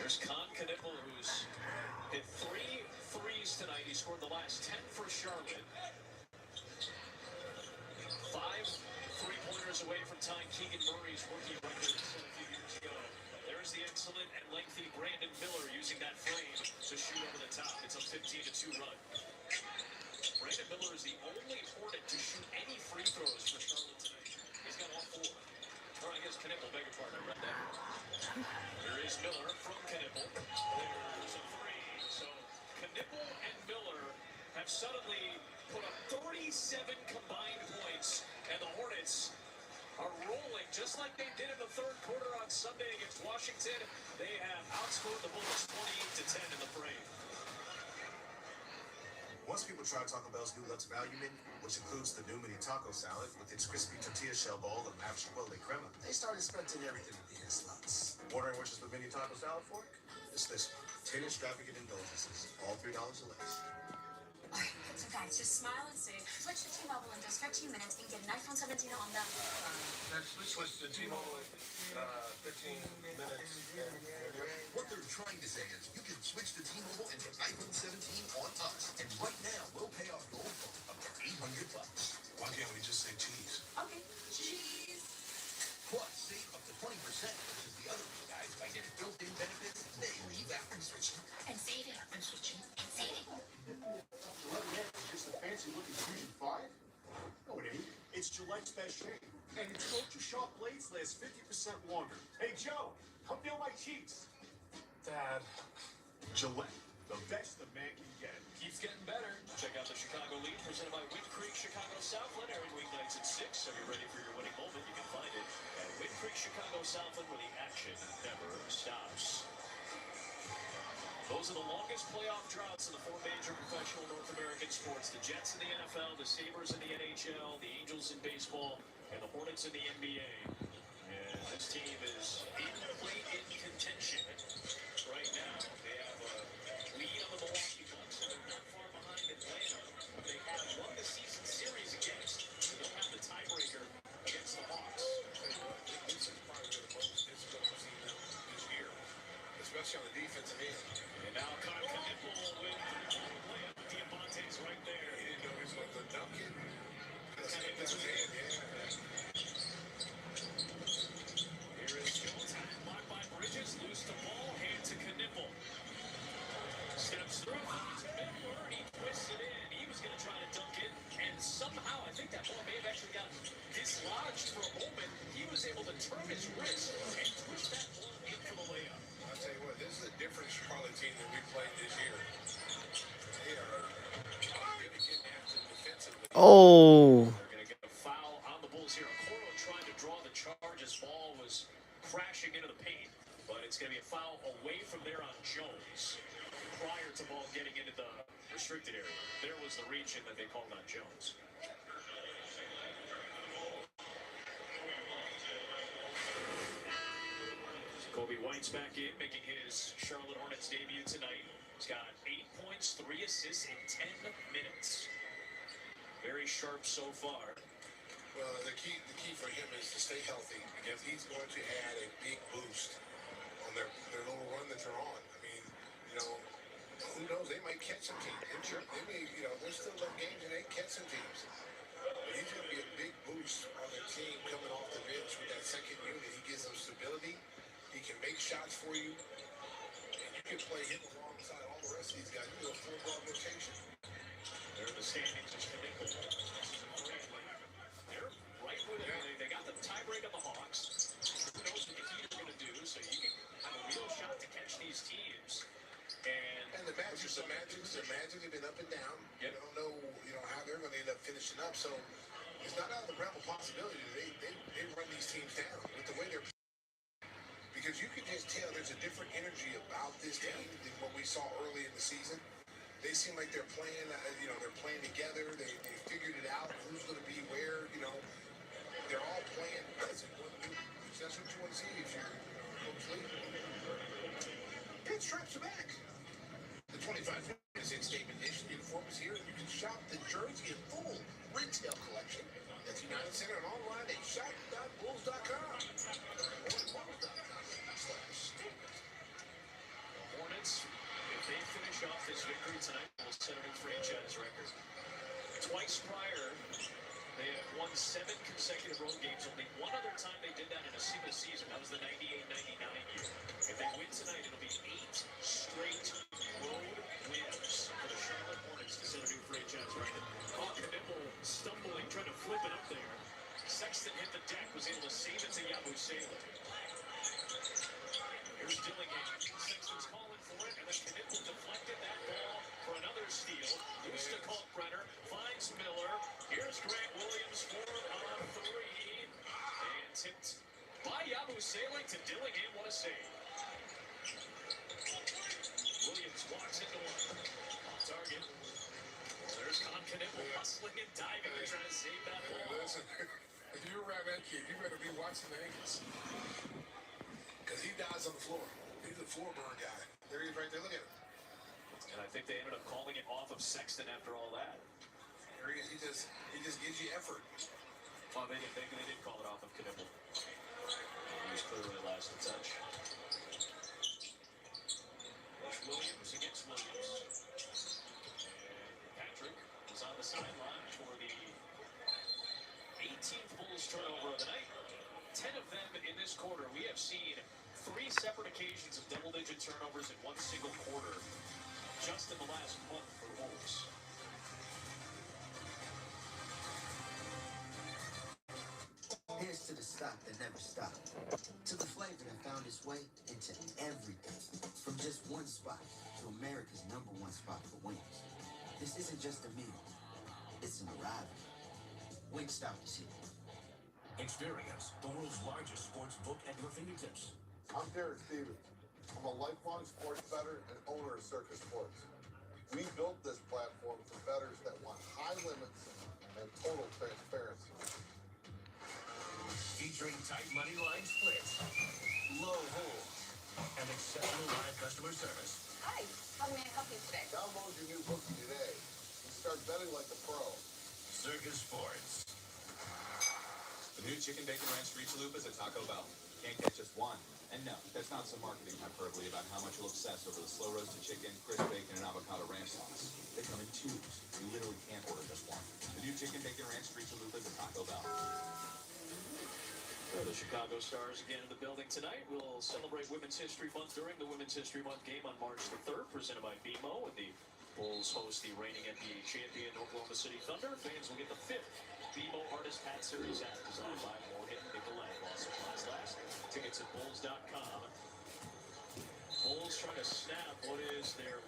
There's Knippel, who's hit 3 threes tonight. He scored the last 10 for Charlotte. 5 3-pointers away from tying Keegan Murray's rookie record a few years ago. There's the excellent and lengthy Brandon Miller using that frame to shoot over the top. It's a 15-2 run. Brandon Miller is the only Hornet to shoot any free throws for Charlotte tonight. He's got all 4. Or I guess Knippel, beg your pardon, I read that. Here is Miller from Knippel. There's a 3. So Knippel and Miller have suddenly put up 37 combined points, and the Hornets are rolling just like they did in the third quarter on Sunday against Washington. They have outscored the Bulls 28-10 in the frame. Once people try Taco Bell's new Lux Value Menu, which includes the new mini taco salad with its crispy tortilla shell bowl and lavish chipotle crema, they started expecting everything to be in slots. Wondering which is the mini taco salad fork? It's this one. 10 extravagant indulgences, all $3 or less. Alright, so guys, just smile and save. Switch to T-Mobile in just 15 minutes and get an iPhone 17 on the... Switch to T-Mobile in 15 minutes. What they're trying to say is you can switch to T-Mobile and get iPhone 17 on us. And right now, we'll pay off your old phone up to $800. Why can't we just say cheese? Okay, cheese. Plus, save up to 20% versus the other two guys by getting built-in benefits daily after switching. And saving. And switching. And saving. Just a fancy-looking Fusion 5? No, it ain't. It's Gillette's best shave. And its ultra-sharp blades last 50% longer. Hey, Joe, come feel my cheeks. Dad. Gillette, the best a man can get. Keeps getting better. Check out the Chicago Lead, presented by Wind Creek Chicago Southland, airing weeknights at 6. So you're ready for your winning moment. You can find it at Wind Creek Chicago Southland, where the action never stops. Those are the longest playoff droughts in the 4 major professional North American sports. The Jets in the NFL, the Sabres in the NHL, the Angels in baseball, and the Hornets in the NBA. And this team is in contention right now. They have a lead on the Milwaukee Bucks, and they're not far behind Atlanta. They have won the season series against. They don't have the tiebreaker against the Hawks. This is probably the most disciplined I've seen them this year, especially on the defensive end. And now Knippel with the layup. Diamante's right there. He didn't know he was going to dunk it. That's his hand, Here is Jones, blocked by Bridges, loose the ball, hand to Knippel. Steps through, to Miller, he twists it in. He was going to try to dunk it, and somehow, I think that ball may have actually gotten dislodged for a moment. He was able to turn his wrist and twist that ball in for the layup. I'll tell you what, this is a different Charlotte team than we played this year. They are going to get after defensively. Oh. They're going to get a foul on the Bulls here. Okoro trying to draw the charge. His ball was crashing into the paint, but it's going to be a foul away from there on Jones prior to ball getting into the restricted area. There was the reach in that they called on Jones. Kobe White's back in, making his Charlotte Hornets debut tonight. He's got 8 points, 3 assists in 10 minutes. Very sharp so far. Well, the key for him is to stay healthy, because he's going to add a big boost on their little run that they're on. I mean, who knows? They might catch some teams. They may, there's still some games and they catch some teams. But he's going to be a big boost on their team coming off the bench with that second unit. He gives them stability. He can make shots for you, and you can play him alongside all the rest of these guys. You do a full guard rotation. They're in the standings. They're right with it. They got the tiebreak on the Hawks. Who knows what the Heat are going to do? So you can have a real shot to catch these teams. And the Magic have been up and down. Yep. You don't know, how they're going to end up finishing up. So it's not out of the realm of possibility. They run these teams down with the way they're. Because you can just tell there's a different energy about this team than what we saw early in the season. They seem like they're playing, they're playing together. They figured it out. Who's going to be where? They're all playing as one unit. That's what you want to see if you're Coach Lee. Pinstripes are back. The 25 in statement edition uniform is here, and you can shop the jersey in full retail collection. That's United Center and online at shop.bulls.com. 7 consecutive road games. Only one other time they did that in a single season. That was the 98-99 year. If they win tonight, it'll be 8 straight road wins for the Charlotte Hornets to set a new franchise record. Knippel stumbling, trying to flip it up there. Sexton hit the deck, was able to save it to Yabusele. Here's Dillingham. Sexton's calling for it, and then Knippel deflected that ball for another steal. Used to Kalkbrenner, finds Miller. Here's Grant Williams for a 3. And tipped by Yabusele to Dillingham. What a save. Williams walks into one. Off target. Well, there's Knippel hustling and diving to try to save that ball. Listen, if you're around that kid, you better be watching the ankles. Because he dies on the floor. He's a floor burn guy. There he is right there. Look at him. And I think they ended up calling it off of Sexton after all that. There he is. He just gives you effort. Well, they did call it off of Knippel. He was clearly the last to touch. There's Williams against Williams. And Patrick was on the sideline for the 18th Bulls turnover of the night. 10 of them in this quarter. We have seen 3 separate occasions of double-digit turnovers in one single quarter just in the last month for the Bulls. Here's to the stock that never stopped, to the flavor that found its way into everything, from just one spot to America's #1 spot for wings. This isn't just a meal, it's an arrival. Wingstop is here. Experience the world's largest sports book at your fingertips. I'm Derek Stevens. I'm a lifelong sports bettor and owner of Circus Sports. We built this platform for bettors that want high limits and total transparency. Featuring tight money line splits, low hold, and exceptional live customer service. Hi, how may I help you today? Download your new bookie today and start betting like a pro. Circus Sports. The new chicken bacon ranch street chalupa is at Taco Bell. Can't get just one. And no, that's not some marketing hyperbole about how much you'll obsess over the slow roasted chicken, crisp bacon, and avocado ranch sauce. They come in 2s. You literally can't order just one. The new chicken bacon ranch street chalupa is at Taco Bell. The Chicago Stars again in the building tonight. We'll celebrate Women's History Month during the Women's History Month game on March the 3rd, presented by BMO, and the Bulls host the reigning NBA champion Oklahoma City Thunder. Fans will get the 5th BMO Artist Hat Series hat designed by Morgan Nicolette. While supplies last, tickets at bulls.com. Bulls trying to snap what is their